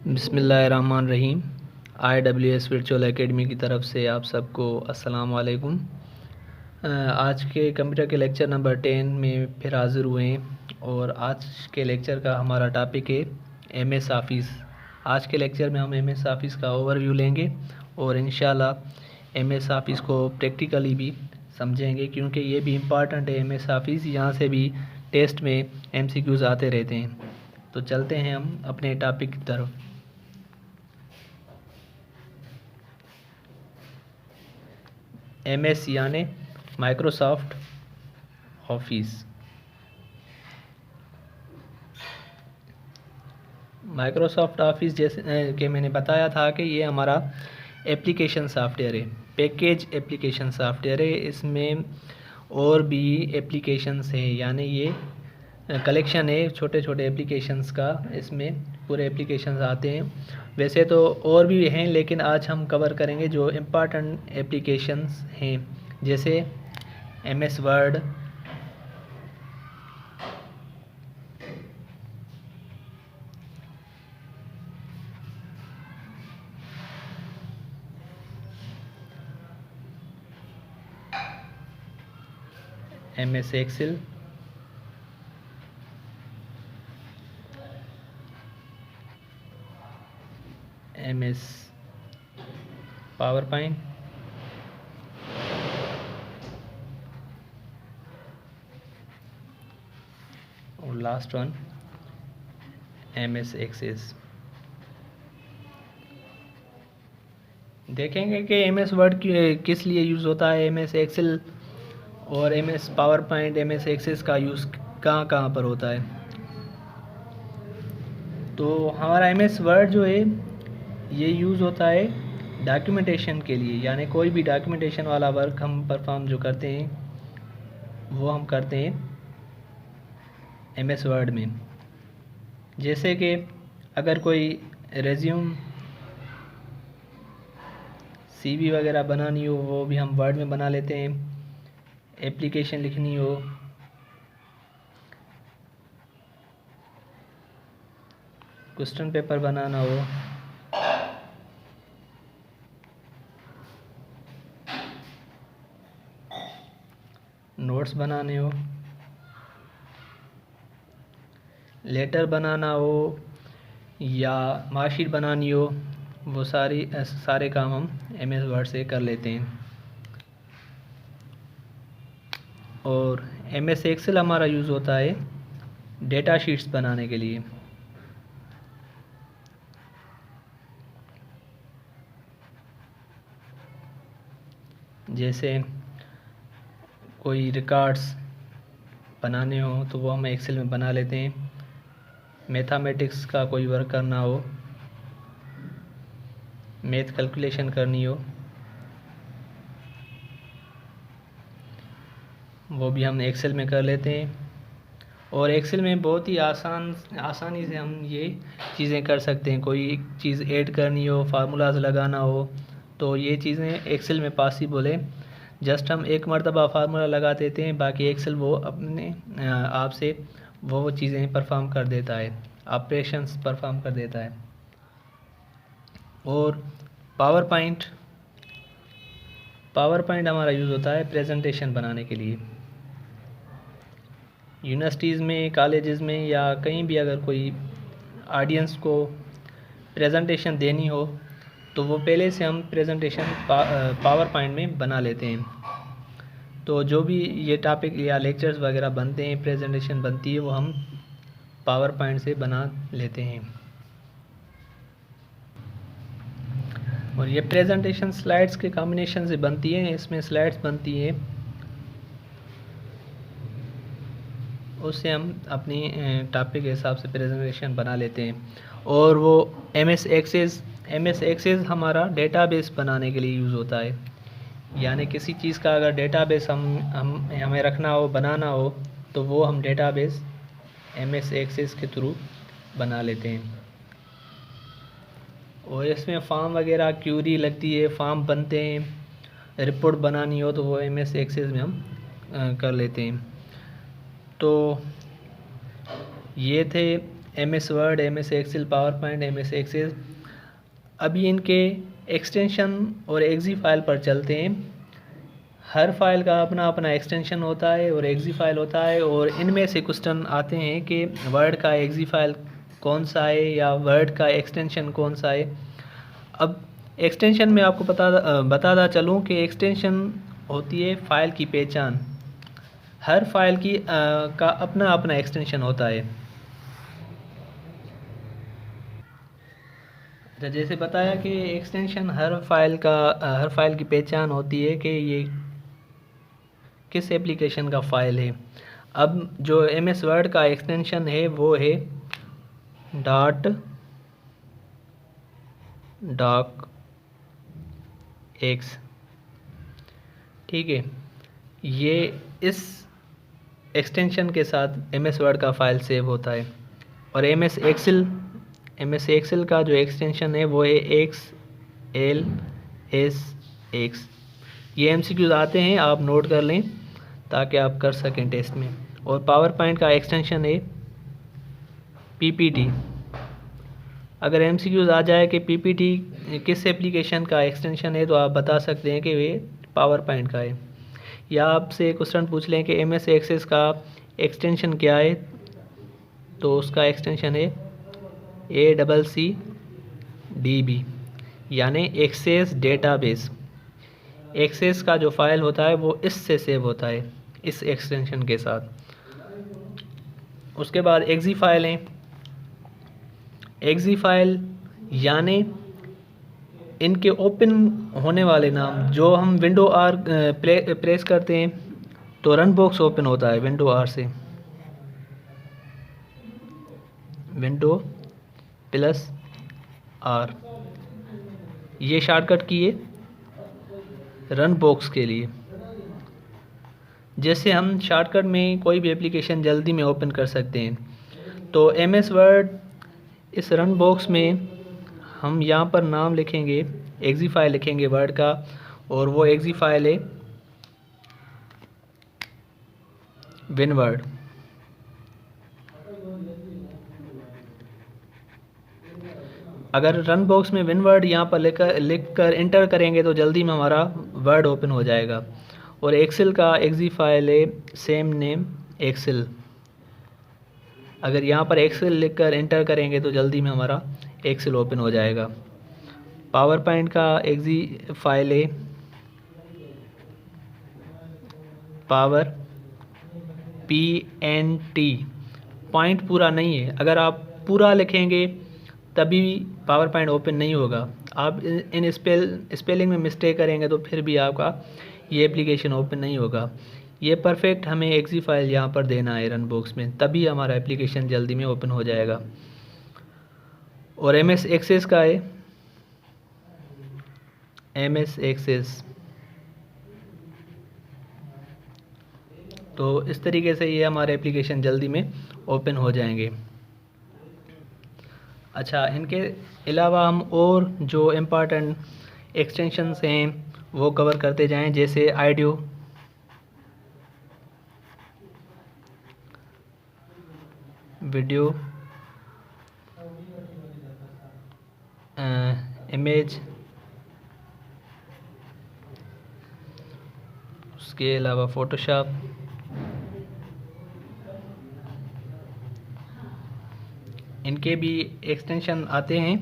बिस्मिल्लाहिर्रहमानिर्रहीम। IWS virtual academy की तरफ से आप सबको अस्सलाम वालेकुम। आज के कंप्यूटर के लेक्चर नंबर 10 में फिर हाज़िर हुए हैं और आज के लेक्चर का हमारा टॉपिक है MS ऑफ़िस। आज के लेक्चर में हम MS ऑफ़िस का ओवरव्यू लेंगे और इंशाल्लाह MS ऑफ़िस को प्रैक्टिकली भी समझेंगे, क्योंकि ये भी इम्पॉर्टेंट है। MS ऑफ़िस यहाँ से भी टेस्ट में MCQs आते रहते हैं। तो चलते हैं हम अपने टॉपिक की तरफ। MS यानी माइक्रोसॉफ्ट ऑफिस। माइक्रोसॉफ्ट ऑफिस जैसे कि मैंने बताया था कि ये हमारा एप्लीकेशन सॉफ्टवेयर है, पैकेज एप्लीकेशन सॉफ्टवेयर है। इसमें और भी एप्लीकेशंस हैं, यानी ये कलेक्शन है छोटे छोटे एप्लीकेशंस का। इसमें पूरे एप्लीकेशंस आते हैं। वैसे तो और भी हैं, लेकिन आज हम कवर करेंगे जो इम्पॉर्टेंट एप्लीकेशंस हैं, जैसे MS Word, MS Excel, MS PowerPoint, और लास्ट वन MS एक्सेस। देखेंगे कि MS वर्ड किस लिए यूज़ होता है, MS एक्सेल और MS PowerPoint, MS Access का यूज़ कहाँ कहाँ पर होता है। तो हमारा MS वर्ड जो है ये यूज़ होता है डॉक्यूमेंटेशन के लिए, यानी कोई भी डॉक्यूमेंटेशन वाला वर्क हम परफॉर्म जो करते हैं वो हम करते हैं MS वर्ड में। जैसे कि अगर कोई रेज्यूम CV वगैरह बनानी हो, वो भी हम वर्ड में बना लेते हैं। एप्लीकेशन लिखनी हो, क्वेश्चन पेपर बनाना हो, नोट्स बनाने हो, लेटर बनाना हो या मार्कशीट बनानी हो, वो सारे काम हम MS वर्ड से कर लेते हैं। और MS एक्सेल हमारा यूज़ होता है डेटा शीट्स बनाने के लिए। जैसे कोई रिकॉर्ड्स बनाने हो तो वो हम एक्सेल में बना लेते हैं। मैथमेटिक्स का कोई वर्क करना हो, मैथ कैलकुलेशन करनी हो, वो भी हम एक्सेल में कर लेते हैं। और एक्सेल में बहुत ही आसानी से हम ये चीज़ें कर सकते हैं। कोई एक चीज़ ऐड करनी हो, फार्मूलाज लगाना हो, तो ये चीज़ें एक्सेल में पॉसिबल है। जस्ट हम एक मरतबा फार्मूला लगा देते हैं, बाकी एक्सेल वो अपने आप से वो चीज़ें परफॉर्म कर देता है, ऑपरेशंस परफॉर्म कर देता है। और पावर पॉइंट हमारा यूज़ होता है प्रेजेंटेशन बनाने के लिए। यूनिवर्सिटीज़ में, कॉलेजेस में या कहीं भी अगर कोई ऑडियंस को प्रेजेंटेशन देनी हो तो वो पहले से हम प्रेजेंटेशन पावर पॉइंट में बना लेते हैं। तो जो भी ये टॉपिक या लेक्चर्स वगैरह बनते हैं, प्रेजेंटेशन बनती है, वो हम पावर पॉइंट से बना लेते हैं। और ये प्रेजेंटेशन स्लाइड्स के कॉम्बिनेशन से बनती है। इसमें स्लाइड्स बनती हैं, उससे हम अपनी टॉपिक के हिसाब से प्रेजेंटेशन बना लेते हैं। और वो MS एक्सेस हमारा डेटाबेस बनाने के लिए यूज़ होता है। यानी किसी चीज़ का अगर डेटाबेस हमें रखना हो, बनाना हो, तो वो हम डेटाबेस MS एक्सेस के थ्रू बना लेते हैं। और इसमें फॉर्म वगैरह क्यूरी लगती है, फॉर्म बनते हैं, रिपोर्ट बनानी हो तो वो MS एक्सेस में हम कर लेते हैं। तो ये थे MS Word, MS Excel, PowerPoint, MS Excel. अभी इनके एक्सटेंशन और एक्जी फाइल पर चलते हैं। हर फाइल का अपना अपना एक्सटेंशन होता है और एक्जी फाइल होता है, और इनमें से क्वेश्चन आते हैं कि वर्ड का एक्जी फाइल कौन सा है या वर्ड का एक्सटेंशन कौन सा है। अब एक्सटेंशन में आपको बताता चलूँ कि एक्सटेंशन होती है फाइल की पहचान। हर फाइल की का अपना अपना एक्सटेंशन होता है। जैसे बताया कि एक्सटेंशन हर फाइल की पहचान होती है कि ये किस एप्लीकेशन का फ़ाइल है। अब जो MS वर्ड का एक्सटेंशन है वो है डॉक एक्स, ठीक है। ये इस एक्सटेंशन के साथ MS वर्ड का फ़ाइल सेव होता है। और MS एक्सेल का जो एक्सटेंशन है वो है XLSX। ये MCQs आते हैं, आप नोट कर लें ताकि आप कर सकें टेस्ट में। और पावर पॉइंट का एक्सटेंशन है PPT। अगर MCQs आ जाए कि PPT किस एप्लीकेशन का एक्सटेंशन है तो आप बता सकते हैं कि वे पावर पॉइंट का है। या आपसे क्वेश्चन पूछ लें कि MS एक्सेस का एक्सटेंशन क्या है, तो उसका एक्सटेंशन है ACCDB, यानी एक्सेस डेटाबेस। एक्सेस का जो फाइल होता है वो इससे सेव होता है, इस एक्सटेंशन के साथ। उसके बाद एक्जी फाइल है। एक्जी फाइल यानी इनके ओपन होने वाले नाम। जो हम विंडो आर प्रेस करते हैं तो रन बॉक्स ओपन होता है विंडो आर से, विंडो प्लस आर, ये शॉर्टकट की है रन बॉक्स के लिए। जैसे हम शॉर्टकट में कोई भी एप्लीकेशन जल्दी में ओपन कर सकते हैं, तो MS वर्ड इस रन बॉक्स में हम यहाँ पर नाम लिखेंगे, एक्जी फाइल लिखेंगे वर्ड का, और वो एक्जी फाइल है विनवर्ड। अगर रन बॉक्स में विनवर्ड यहाँ पर लिख कर इंटर करेंगे तो जल्दी में हमारा वर्ड ओपन हो जाएगा। और एक्सेल का एक्जी फाइल है सेम नेम एक्सेल। अगर यहाँ पर एक्सेल लिख कर इंटर करेंगे तो जल्दी में हमारा एक्सेल ओपन हो जाएगा। पावर पॉइंट का एक्जी फाइल है पावर PNT। पॉइंट पूरा नहीं है, अगर आप पूरा लिखेंगे तभी पावर पॉइंट ओपन नहीं होगा। आप इन स्पेलिंग में मिस्टेक करेंगे तो फिर भी आपका ये एप्लीकेशन ओपन नहीं होगा। ये परफेक्ट हमें एक्जी फाइल यहाँ पर देना है रन बॉक्स में, तभी हमारा एप्लीकेशन जल्दी में ओपन हो जाएगा। और MS एक्सेस का है MS एक्सेस। तो इस तरीके से ये हमारे एप्लीकेशन जल्दी में ओपन हो जाएंगे। अच्छा, इनके अलावा हम और जो इम्पोर्टेंट एक्सटेंशंस हैं वो कवर करते जाएं, जैसे ऑडियो, वीडियो, इमेज, उसके अलावा फ़ोटोशॉप। इनके भी एक्सटेंशन आते हैं,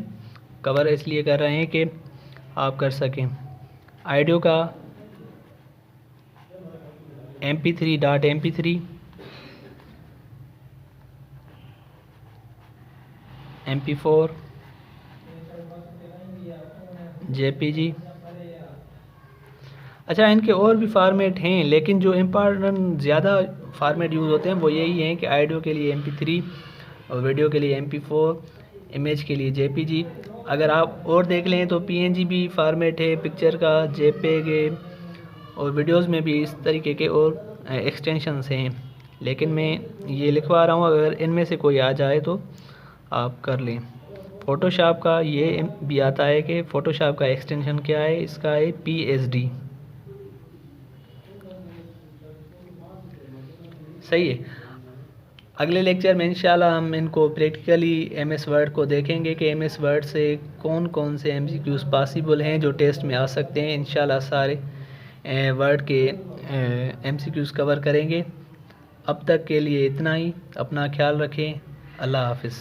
कवर इसलिए कर रहे हैं कि आप कर सकें। ऑडियो का MP3, MP4, JPG। अच्छा, इनके और भी फार्मेट हैं, लेकिन जो इम्पोर्टेंट ज़्यादा फार्मेट यूज़ होते हैं वो यही हैं कि ऑडियो के लिए MP3 और वीडियो के लिए MP4, इमेज के लिए JPG। अगर आप और देख लें तो PNG भी फार्मेट है पिक्चर का, JPEG है, और वीडियोस में भी इस तरीके के और एक्सटेंशंस हैं, लेकिन मैं ये लिखवा रहा हूँ, अगर इनमें से कोई आ जाए तो आप कर लें। फ़ोटोशॉप का ये भी आता है कि फ़ोटोशॉप का एक्सटेंशन क्या है, इसका है PSD। सही है। अगले लेक्चर में इंशाल्लाह हम इनको प्रैक्टिकली एमएस वर्ड को देखेंगे कि एमएस वर्ड से कौन कौन से एमसीक्यूज़ पॉसिबल हैं जो टेस्ट में आ सकते हैं। इंशाल्लाह सारे वर्ड के एमसीक्यूज़ कवर करेंगे। अब तक के लिए इतना ही। अपना ख्याल रखें। अल्लाह हाफ़िज़।